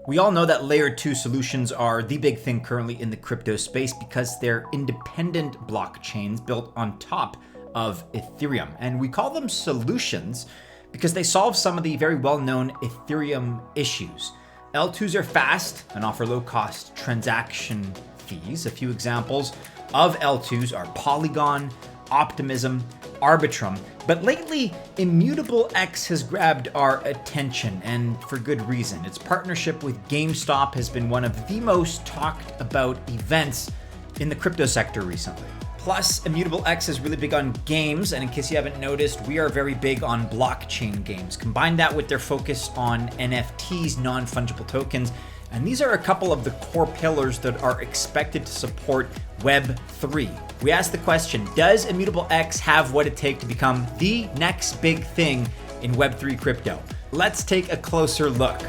We all know that layer 2 solutions are the big thing currently in the crypto space because they're independent blockchains built on top of Ethereum. And we call them solutions because they solve some of the very well-known Ethereum issues. L2s are fast and offer low-cost transaction fees. A few examples of L2s are Polygon, Optimism, Arbitrum. But lately, Immutable X has grabbed our attention, and for good reason. Its partnership with GameStop has been one of the most talked about events in the crypto sector recently. Plus, Immutable X is really big on games, and in case you haven't noticed, we are very big on blockchain games. Combine that with their focus on NFTs, non-fungible tokens, and these are a couple of the core pillars that are expected to support Web3. We asked the question, does Immutable X have what it takes to become the next big thing in Web3 crypto? Let's take a closer look.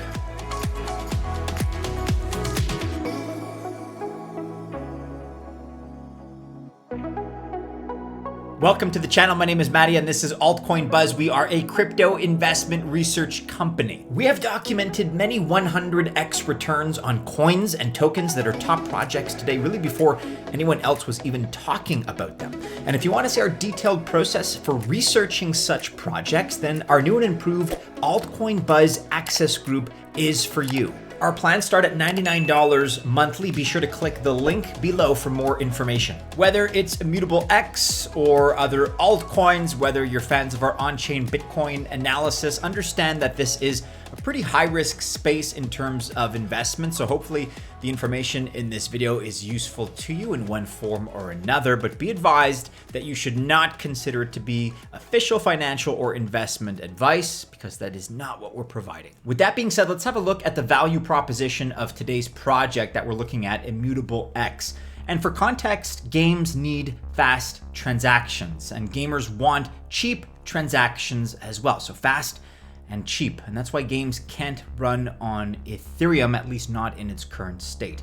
Welcome to the channel. My name is Maddie and this is Altcoin Buzz. We are a crypto investment research company. We have documented many 100x returns on coins and tokens that are top projects today, really before anyone else was even talking about them. And if you want to see our detailed process for researching such projects, then our new and improved Altcoin Buzz Access Group is for you. Our plans start at $99 monthly. Be sure to click the link below for more information. Whether it's Immutable X or other altcoins, whether you're fans of our on-chain Bitcoin analysis, understand that this is a pretty high-risk space in terms of investment. So hopefully the information in this video is useful to you in one form or another, but be advised that you should not consider it to be official financial or investment advice because that is not what we're providing. With that being said, let's have a look at the value proposition of today's project that we're looking at, Immutable X. And for context, games need fast transactions and gamers want cheap transactions as well. So fast and cheap. And that's why games can't run on Ethereum, at least not in its current state.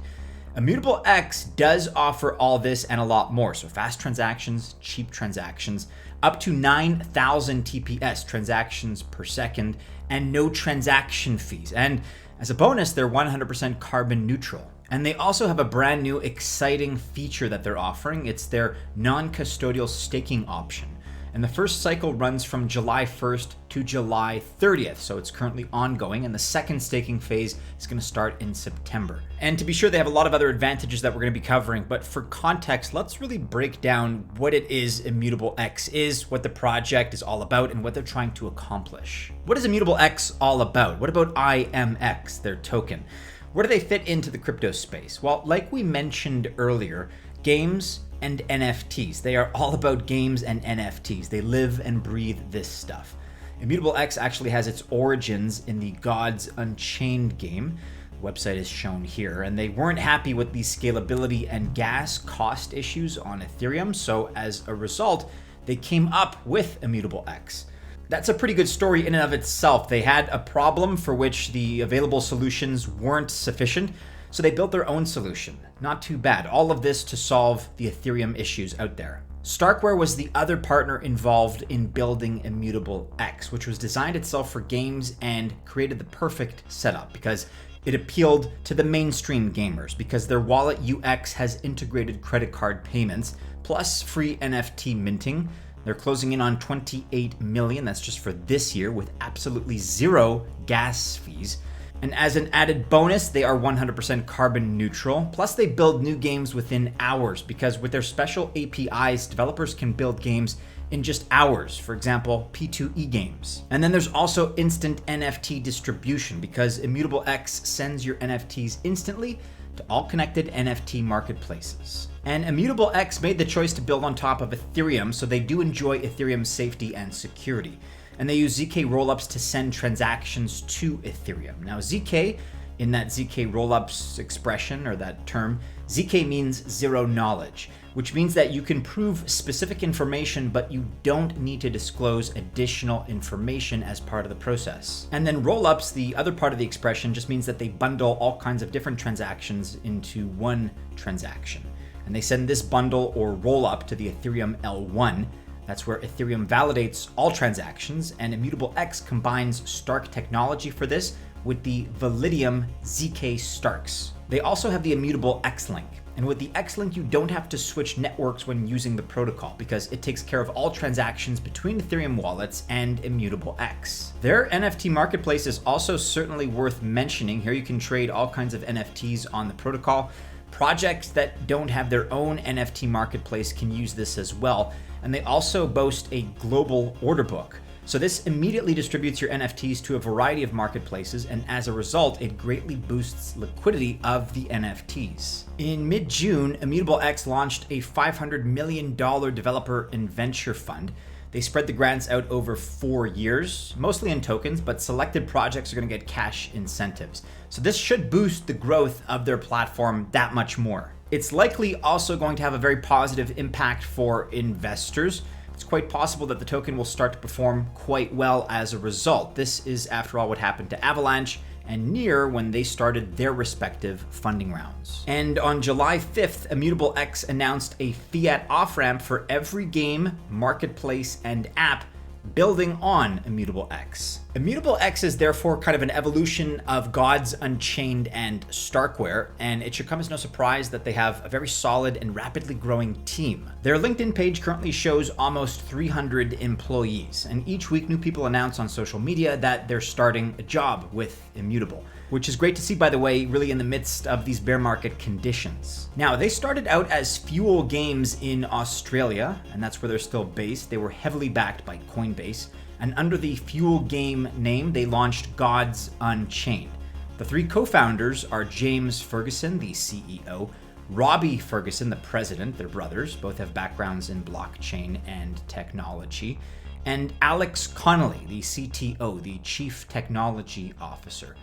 Immutable X does offer all this and a lot more. So fast transactions, cheap transactions, up to 9,000 TPS, transactions per second, and no transaction fees. And as a bonus, they're 100% carbon neutral. And they also have a brand new exciting feature that they're offering. It's their non-custodial staking option. And the first cycle runs from July 1st to July 30th. So it's currently ongoing. And the second staking phase is going to start in September. And to be sure, they have a lot of other advantages that we're going to be covering. But for context, let's really break down what it is Immutable X is, what the project is all about, and what they're trying to accomplish. What is Immutable X all about? What about IMX, their token? Where do they fit into the crypto space? Well, like we mentioned earlier, games and NFTs. They are all about games and NFTs. They live and breathe this stuff. Immutable X actually has its origins in the Gods Unchained game. The website is shown here, and they weren't happy with the scalability and gas cost issues on Ethereum. So as a result, they came up with Immutable X. That's a pretty good story in and of itself. They had a problem for which the available solutions weren't sufficient, so they built their own solution. Not too bad. All of this to solve the Ethereum issues out there. Starkware was the other partner involved in building Immutable X, which was designed itself for games and created the perfect setup because it appealed to the mainstream gamers because their wallet UX has integrated credit card payments plus free NFT minting. They're closing in on 28 million. That's just for this year with absolutely zero gas fees. And as an added bonus, they are 100% carbon neutral. Plus they build new games within hours because with their special APIs, developers can build games in just hours. For example, P2E games. And then there's also instant NFT distribution because Immutable X sends your NFTs instantly to all connected NFT marketplaces. And Immutable X made the choice to build on top of Ethereum, so they do enjoy Ethereum's safety and security. And they use ZK rollups to send transactions to Ethereum. Now ZK, in that ZK rollups expression or that term, ZK means zero knowledge, which means that you can prove specific information, but you don't need to disclose additional information as part of the process. And then rollups, the other part of the expression, just means that they bundle all kinds of different transactions into one transaction. And they send this bundle or rollup to the Ethereum L1. That's where Ethereum validates all transactions, and Immutable X combines Stark technology for this with the Validium ZK Starks. They also have the immutable X-Link. And with the X-Link, you don't have to switch networks when using the protocol because it takes care of all transactions between Ethereum wallets and Immutable X. Their NFT marketplace is also certainly worth mentioning. Here you can trade all kinds of NFTs on the protocol. Projects that don't have their own NFT marketplace can use this as well. And they also boast a global order book. So this immediately distributes your NFTs to a variety of marketplaces, and as a result, it greatly boosts liquidity of the NFTs. In mid-June, Immutable X launched a $500 million developer and venture fund. They spread the grants out over 4 years, mostly in tokens, but selected projects are going to get cash incentives. So this should boost the growth of their platform that much more. It's likely also going to have a very positive impact for investors. It's quite possible that the token will start to perform quite well as a result. This is, after all, what happened to Avalanche and Near when they started their respective funding rounds. And on July 5th, Immutable X announced a fiat off-ramp for every game, marketplace, and app building on Immutable X. Immutable X is therefore kind of an evolution of Gods Unchained and Starkware, and it should come as no surprise that they have a very solid and rapidly growing team. Their LinkedIn page currently shows almost 300 employees, and each week new people announce on social media that they're starting a job with Immutable, which is great to see, by the way, really in the midst of these bear market conditions. Now, they started out as Fuel Games in Australia, and that's where they're still based. They were heavily backed by Coinbase, and under the Fuel Game name, they launched Gods Unchained. The three co-founders are James Ferguson, the CEO, Robbie Ferguson, the president, they're brothers, both have backgrounds in blockchain and technology, and Alex Connolly, the CTO, the Chief Technology Officer.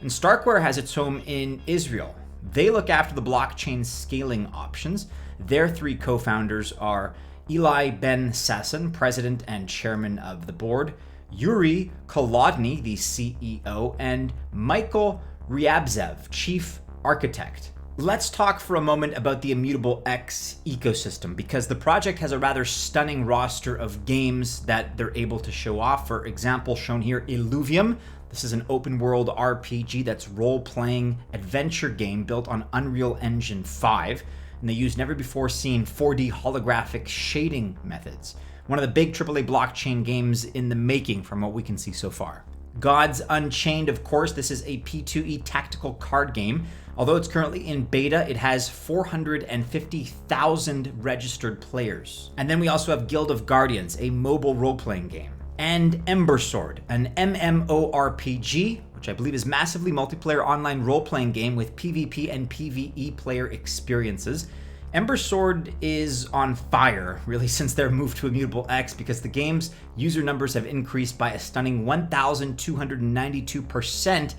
And Starkware has its home in Israel. They look after the blockchain scaling options. Their three co-founders are Eli Ben Sasson, president and chairman of the board, Yuri Kolodny, the CEO, and Michael Ryabzev, chief architect. Let's talk for a moment about the Immutable X ecosystem, because the project has a rather stunning roster of games that they're able to show off. For example, shown here, Illuvium. This is an open world RPG that's role-playing adventure game built on Unreal Engine 5. And they use never before seen 4D holographic shading methods. One of the big AAA blockchain games in the making from what we can see so far. Gods Unchained, of course, this is a P2E tactical card game. Although it's currently in beta, it has 450,000 registered players. And then we also have Guild of Guardians, a mobile role-playing game. And Ember Sword, an MMORPG, which I believe is massively multiplayer online role-playing game with PvP and PvE player experiences. Ember Sword is on fire, really, since their move to Immutable X, because the game's user numbers have increased by a stunning 1,292%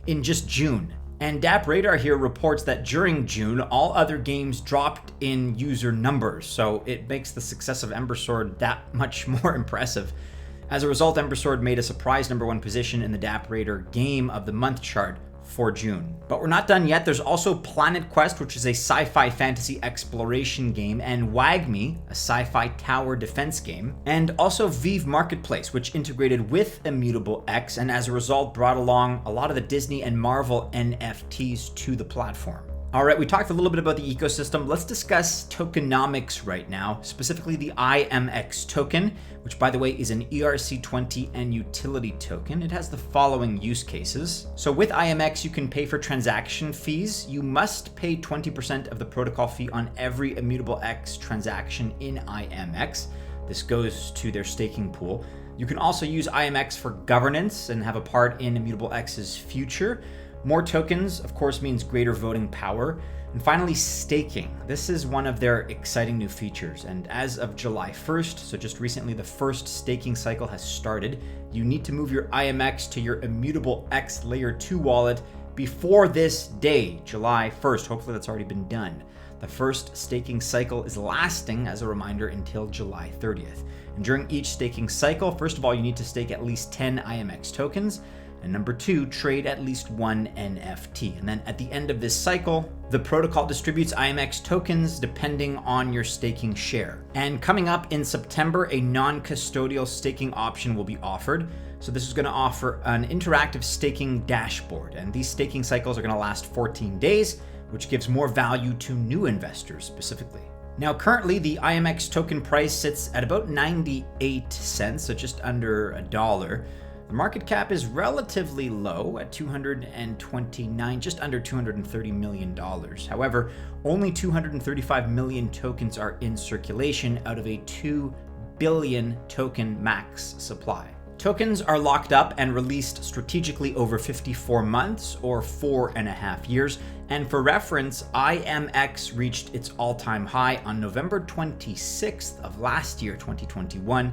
in just June. And DappRadar here reports that during June, all other games dropped in user numbers, so it makes the success of Ember Sword that much more impressive. As a result, Ember Sword made a surprise #1 position in the DappRadar Game of the Month chart for June. But we're not done yet. There's also Planet Quest, which is a sci-fi fantasy exploration game, and WAGMI, a sci-fi tower defense game, and also Vive Marketplace, which integrated with Immutable X, and as a result brought along a lot of the Disney and Marvel NFTs to the platform. All right, we talked a little bit about the ecosystem. Let's discuss tokenomics right now, specifically the IMX token, which, by the way, is an ERC20 and utility token. It has the following use cases. So with IMX, you can pay for transaction fees. You must pay 20% of the protocol fee on every Immutable X transaction in IMX. This goes to their staking pool. You can also use IMX for governance and have a part in Immutable X's future. More tokens, of course, means greater voting power. And finally, staking. This is one of their exciting new features. And as of July 1st, so just recently, the first staking cycle has started. You need to move your IMX to your Immutable X Layer 2 wallet before this day, July 1st. Hopefully that's already been done. The first staking cycle is lasting, as a reminder, until July 30th. And during each staking cycle, first of all, you need to stake at least 10 IMX tokens. And number 2, trade at least one NFT. And then at the end of this cycle, the protocol distributes IMX tokens depending on your staking share. And coming up in September, a non-custodial staking option will be offered. So this is going to offer an interactive staking dashboard. And these staking cycles are going to last 14 days, which gives more value to new investors specifically. Now, currently, the IMX token price sits at about 98 cents, so just under $1. The market cap is relatively low at 229, just under $230 million. However, only 235 million tokens are in circulation out of a 2 billion token max supply. Tokens are locked up and released strategically over 54 months or 4.5 years. And for reference, IMX reached its all-time high on November 26th of last year, 2021,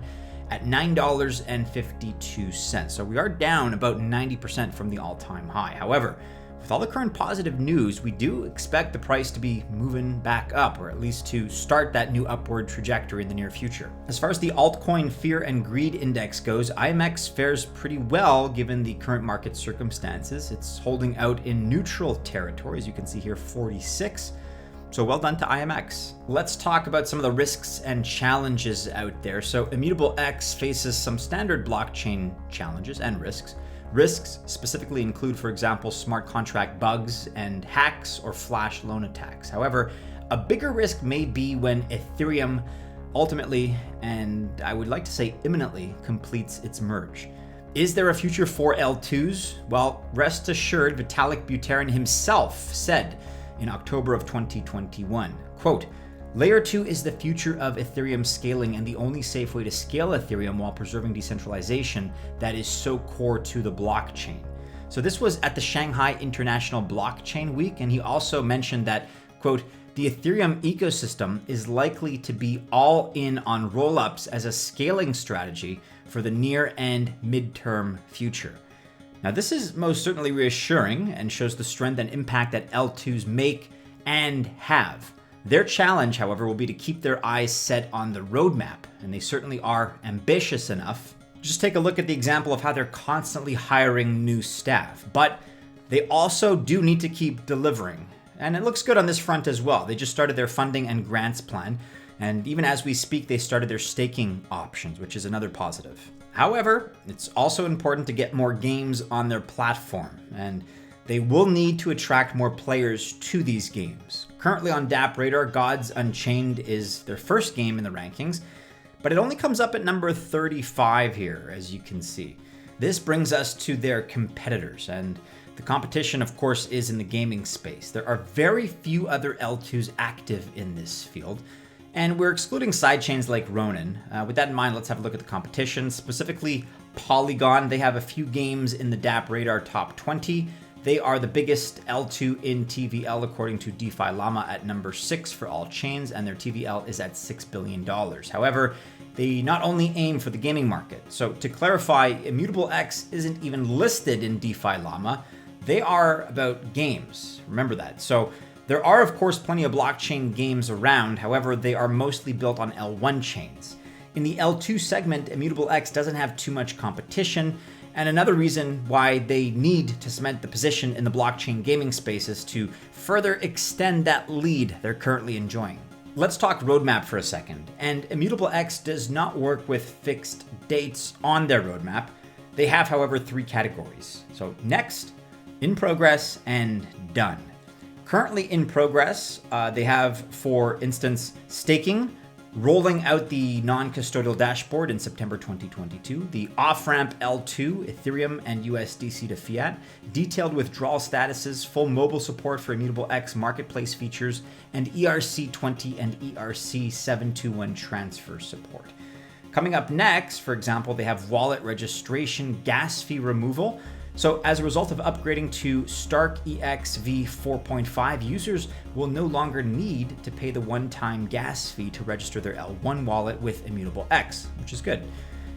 at $9.52. So we are down about 90% from the all-time high. However, with all the current positive news, we do expect the price to be moving back up, or at least to start that new upward trajectory in the near future. As far as the altcoin fear and greed index goes, IMX fares pretty well given the current market circumstances. It's holding out in neutral territory, as you can see here, 46. So well done to IMX. Let's talk about some of the risks and challenges out there. So Immutable X faces some standard blockchain challenges and risks. Risks specifically include, for example, smart contract bugs and hacks or flash loan attacks. However, a bigger risk may be when Ethereum ultimately, and I would like to say imminently, completes its merge. Is there a future for L2s? Well, rest assured, Vitalik Buterin himself said in October of 2021, quote, "Layer 2 is the future of Ethereum scaling and the only safe way to scale Ethereum while preserving decentralization that is so core to the blockchain." So this was at the Shanghai International Blockchain Week, and he also mentioned that, quote, "The Ethereum ecosystem is likely to be all in on rollups as a scaling strategy for the near and midterm future." Now, this is most certainly reassuring and shows the strength and impact that L2s make and have. Their challenge, however, will be to keep their eyes set on the roadmap, and they certainly are ambitious enough. Just take a look at the example of how they're constantly hiring new staff, but they also do need to keep delivering. And it looks good on this front as well. They just started their funding and grants plan, and even as we speak, they started their staking options, which is another positive. However, it's also important to get more games on their platform, and they will need to attract more players to these games. Currently on DappRadar, Gods Unchained is their first game in the rankings, but it only comes up at number 35 here, as you can see. This brings us to their competitors, and the competition, of course, is in the gaming space. There are very few other L2s active in this field, and we're excluding sidechains like Ronin. With that in mind, let's have a look at the competition, specifically Polygon. They have a few games in the DappRadar top 20. They are the biggest L2 in TVL according to DeFi Llama at number 6 for all chains, and their TVL is at $6 billion. However, they not only aim for the gaming market. So to clarify, Immutable X isn't even listed in DeFi Llama. They are about games. Remember that. So there are, of course, plenty of blockchain games around. However, they are mostly built on L1 chains. In the L2 segment, Immutable X doesn't have too much competition. And another reason why they need to cement the position in the blockchain gaming space is to further extend that lead they're currently enjoying. Let's talk roadmap for a second. And Immutable X does not work with fixed dates on their roadmap. They have, however, 3 categories. So next, in progress, and done. Currently in progress, they have, for instance, staking, rolling out the non-custodial dashboard in September 2022, the off-ramp L2, Ethereum and USDC to fiat, detailed withdrawal statuses, full mobile support for Immutable X marketplace features, and ERC20 and ERC721 transfer support. Coming up next, for example, they have wallet registration, gas fee removal. So as a result of upgrading to Stark EXV 4.5, users will no longer need to pay the one-time gas fee to register their L1 wallet with Immutable X, which is good.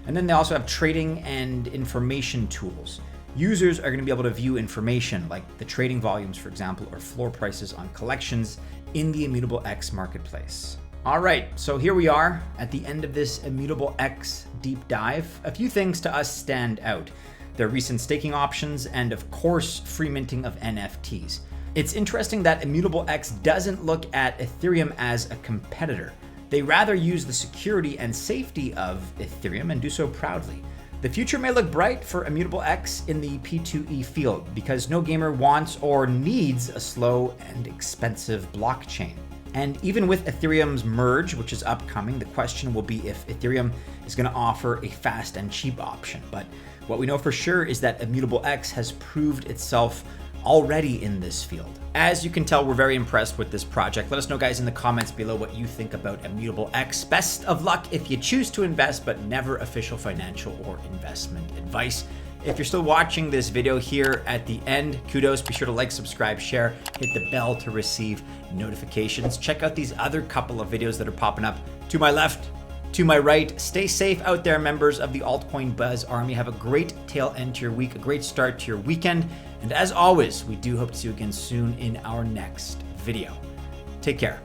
And then they also have trading and information tools. Users are going to be able to view information like the trading volumes, for example, or floor prices on collections in the Immutable X marketplace. All right, so here we are at the end of this Immutable X deep dive. A few things to us stand out. their recent staking options, and of course, free minting of NFTs. It's interesting that Immutable X doesn't look at Ethereum as a competitor. They rather use the security and safety of Ethereum and do so proudly. The future may look bright for Immutable X in the P2E field because no gamer wants or needs a slow and expensive blockchain. And even with Ethereum's merge, which is upcoming, the question will be if Ethereum is going to offer a fast and cheap option. But what we know for sure is that Immutable X has proved itself already in this field. As you can tell, we're very impressed with this project. Let us know, guys, in the comments below what you think about Immutable X. Best of luck if you choose to invest, but never official financial or investment advice. If you're still watching this video here at the end, kudos. Be sure to like, subscribe, share, hit the bell to receive notifications. Check out these other couple of videos that are popping up to my left, to my right. Stay safe out there, members of the Altcoin Buzz Army. Have a great tail end to your week, a great start to your weekend. And as always, we do hope to see you again soon in our next video. Take care.